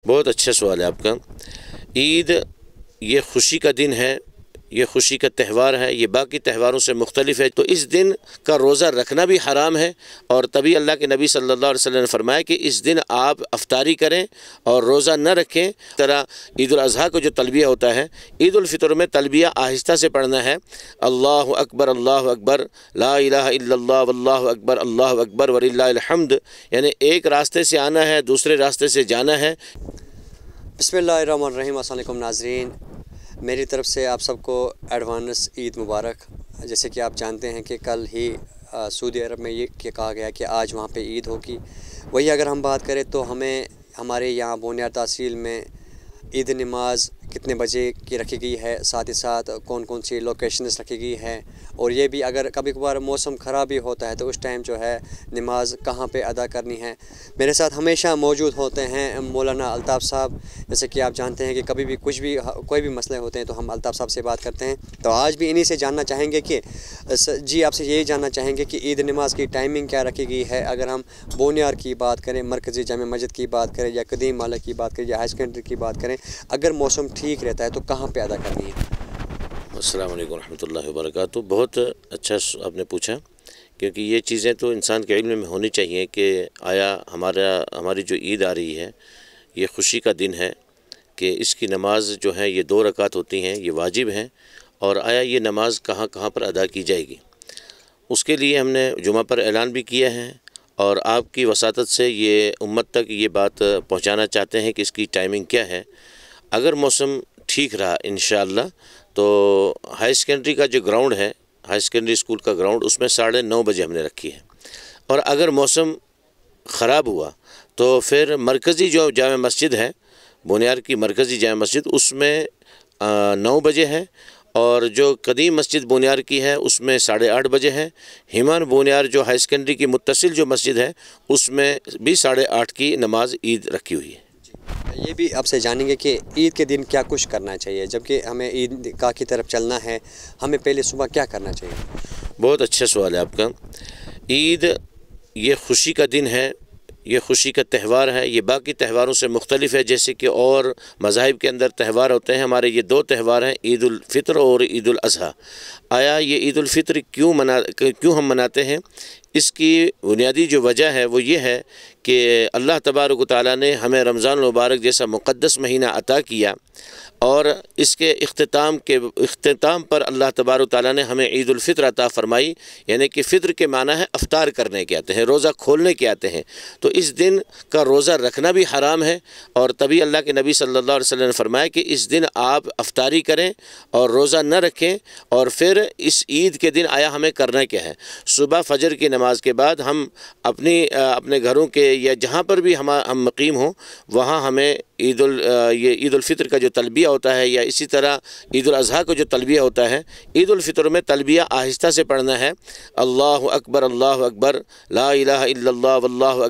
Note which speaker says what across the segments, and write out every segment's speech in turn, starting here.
Speaker 1: बहुत अच्छा सवाल है आपका। ईद ये खुशी का दिन है, ये खुशी का त्यौहार है, ये बाकी त्यौहारों से मुख्तलिफ है। तो इस दिन का रोज़ा रखना भी हराम है, और तभी अल्लाह के नबी सल्लल्लाहु अलैहि वसल्लम ने फरमाया कि इस दिन आप अफ्तारी करें और रोज़ा न रखें। तरह ईद उल अज़हा को जो तलबिया होता है, ईद उल फितर में तलबिया आहिस्ता से पढ़ना है। अल्लाहु अकबर ला इलाहा इल्लल्लाह वल्लाहु अकबर वलिल्लाहिल हम्द, यानी एक रास्ते से आना है, दूसरे रास्ते से जाना है।
Speaker 2: बिस्मिल्लाहिर्रहमानिर्रहीम। अस्सलाम वालेकुम नाज़रीन, मेरी तरफ से आप सबको एडवांस ईद मुबारक। जैसे कि आप जानते हैं कि कल ही सऊदी अरब में ये कहा गया कि आज वहाँ पे ईद होगी। वही अगर हम बात करें तो हमारे यहाँ बोनियार तहसील में ईद नमाज कितने बजे की रखी गई है, साथ ही साथ कौन कौन सी लोकेशंस रखी गई है, और ये भी अगर कभी कभार मौसम ख़राब भी होता है तो उस टाइम जो है नमाज कहाँ पे अदा करनी है। मेरे साथ हमेशा मौजूद होते हैं मौलाना अल्ताफ़ साहब। जैसे कि आप जानते हैं कि कभी भी कोई भी मसले होते हैं तो हम अल्ताफ़ साहब से बात करते हैं। तो आज भी इन्हीं से जानना चाहेंगे कि जी आपसे यही जानना चाहेंगे कि ईद नमाज की टाइमिंग क्या रखी गई है। अगर हम बोनियार की बात करें, मरकज़ी जामे मस्जिद की बात करें, या कदीम माला की बात करें, या हाई सेकेंडरी की बात करें, अगर मौसम ठीक रहता है तो कहाँ पे अदा करनी है।
Speaker 1: अस्सलाम वालेकुम रहमतुल्लाहि व बरकातुहू। बहुत अच्छा आपने पूछा, क्योंकि ये चीज़ें तो इंसान के इल्म में होनी चाहिए कि आया हमारी जो ईद आ रही है ये खुशी का दिन है कि इसकी नमाज जो है ये 2 रकात होती हैं, ये वाजिब हैं, और आया ये नमाज कहाँ कहाँ पर अदा की जाएगी। उसके लिए हमने जुमा पर ऐलान भी किया है, और आपकी वसातत से ये उम्मत तक ये बात पहुँचाना चाहते हैं कि इसकी टाइमिंग क्या है। अगर मौसम ठीक रहा इंशाअल्लाह तो हाई सेकेंडरी का जो ग्राउंड है, हाई सेकेंडरी स्कूल का ग्राउंड, उसमें 9:30 बजे हमने रखी है। और अगर मौसम ख़राब हुआ तो फिर मरकज़ी जो जामे मस्जिद है, बोनियार की मरकज़ी जामे मस्जिद, उसमें 9 बजे है, और जो कदीम मस्जिद बोनियार की है उसमें 8:30 बजे है। हिमान बोनियार जो हाई सेकेंडरी की मुत्तसिल जो मस्जिद है उसमें भी 8:30 की नमाज ईद रखी हुई है।
Speaker 2: ये भी आपसे जानेंगे कि ईद के दिन क्या कुछ करना चाहिए, जबकि हमें ईद गाह की तरफ चलना है, हमें पहले सुबह क्या करना चाहिए।
Speaker 1: बहुत अच्छा सवाल है आपका। ईद ये खुशी का दिन है, ये खुशी का त्यौहार है, ये बाकी त्यौहारों से मुख्तलिफ है। जैसे कि और मज़ाहिब के अंदर त्यौहार होते हैं, हमारे ये 2 त्यौहार हैं, ईद उल फितर और ईद उल अज़हा। आया ये ईद उल फितर क्यों हम मनाते हैं, इसकी बुनियादी जो वजह है वो ये है कि अल्लाह तबारक व तआला ने हमें रमज़ान मुबारक जैसा मुक़द्दस महीना अता किया, और इसके इख्तिताम पर अल्लाह तबारक व तआला ने हमें ईद उल फितर अता फ़रमाई। यानी कि फ़ितर के माना है अफ्तार करने के आते हैं, रोज़ा खोलने के आते हैं। तो इस दिन का रोज़ा रखना भी हराम है, और तभी अल्लाह के नबी सल्लल्लाहु अलैहि वसल्लम ने फरमाया कि इस दिन आप अफ्तारी करें और रोज़ा न रखें। और फिर इस ईद के दिन आया हमें करना क्या है, सुबह फजर की नमाज के बाद हम अपने घरों के या जहाँ पर भी हम मुकीम हों वहाँ हमें ईद उल फितर का जो तलबिया होता है, या इसी तरह ईद उल अज़हा का जो तलबिया होता है, ईद उल फितर में तलबिया आहिस्ता से पढ़ना है। अल्लाहु अकबर ला इलाहा इल्लल्लाह वल्लाहु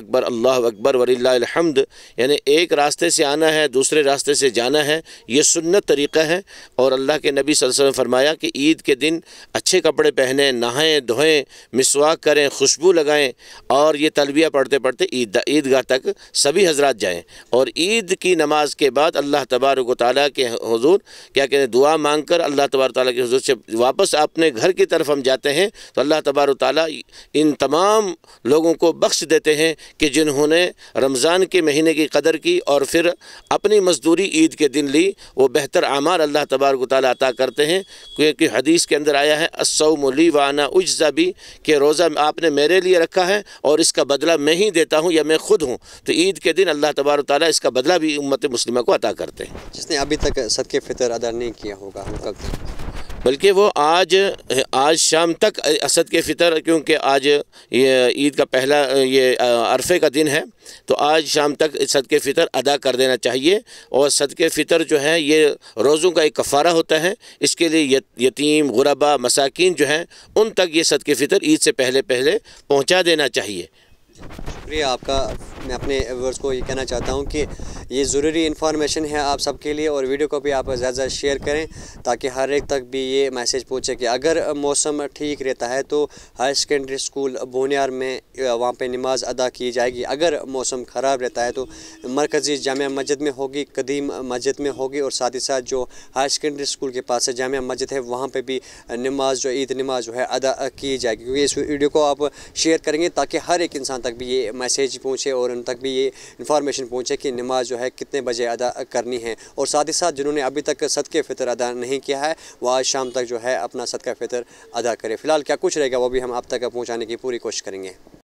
Speaker 1: अकबर वलिल्लाहिल हम्द, यानी एक रास्ते से आना है, दूसरे रास्ते से जाना है। ये सुन्नत तरीक़ा है, और अल्लाह के नबी सल्लल्लाहु अलैहि वसल्लम फरमाया कि ईद के दिन अच्छे कपड़े पहनें, नहाएं धोएं, मिसवाक करें, खुशबू लगाएं, और ये तलबिया पढ़ते पढ़ते ईदगाह तक सभी हजरात जाएं। और ईद की नमाज के बाद अल्लाह तबारक व तआला के हुजूर क्या कहते हैं, दुआ मांगकर अल्लाह तबारक व तआला के हुजूर से वापस अपने घर की तरफ हम जाते हैं, तो अल्लाह तबारक व तआला इन तमाम लोगों को बख्श देते हैं कि जिन्होंने रमज़ान के महीने की कदर की और फिर अपनी मजदूरी ईद के दिन ली, वो बेहतर आमाल अल्लाह तबारक व तआला अता करते हैं। क्योंकि हदीस के अंदर आया है अस्सौमु ली व अना उज्ज़ा बी, कि रोज़ा आपने मेरे लिए रखा है और इसका बदला मैं ही देता हूँ, या मैं खुद हूँ। तो ईद के दिन अल्लाह तबारक व तआला इसका बदला भी उम्मत मुस्लिमा को अता करते हैं।
Speaker 2: जिसने अभी तक सदके फितर अदा नहीं किया होगा,
Speaker 1: बल्कि वो आज शाम तक सदके फ़ितर, क्योंकि आज ये ईद का पहला ये अरफे का दिन है, तो आज शाम तक सदके फ़ितर अदा कर देना चाहिए। और सदके फ़ितर जो है ये रोज़ों का एक कफ़ारा होता है, इसके लिए यतीम गुरबा मसाकिन जो हैं उन तक ये सदके फ़ितर ईद से पहले पहुँचा देना चाहिए।
Speaker 2: شکریہ آپ کا. میں اپنے ویورز کو یہ کہنا چاہتا ہوں کہ یہ ضروری انفارمیشن ہے آپ سب کے لیے, اور ویڈیو کو بھی آپ زیادہ زیادہ شیئر کریں تاکہ ہر ایک تک بھی یہ میسیج پہنچے کہ اگر موسم ٹھیک رہتا ہے تو ہائر سیکنڈری اسکول بونیار میں وہاں پہ نماز ادا کی جائے گی. اگر موسم خراب رہتا ہے تو مرکزی جامعہ مسجد میں ہوگی, قدیم مسجد میں ہوگی, اور ساتھ ہی ساتھ جو ہائر سیکنڈری اسکول کے پاس جامعہ مسجد ہے وہاں پہ بھی نماز, جو عید نماز جو ہے ادا کی جائے گی. کیونکہ اس ویڈیو کو آپ شیئر کریں گے تاکہ ہر ایک انسان تک بھی یہ میسیج پہنچے اور ان تک بھی یہ انفارمیشن پہنچے کہ نماز جو ہے کتنے بجے ادا کرنی ہے. اور ساتھ ہی ساتھ جنہوں نے ابھی تک صدقہ فطر ادا نہیں کیا ہے وہ آج شام تک جو ہے اپنا صدقہ فطر ادا کرے. فی الحال کیا کچھ رہے گا وہ بھی ہم آپ تک پہنچانے کی پوری کوشش کریں گے.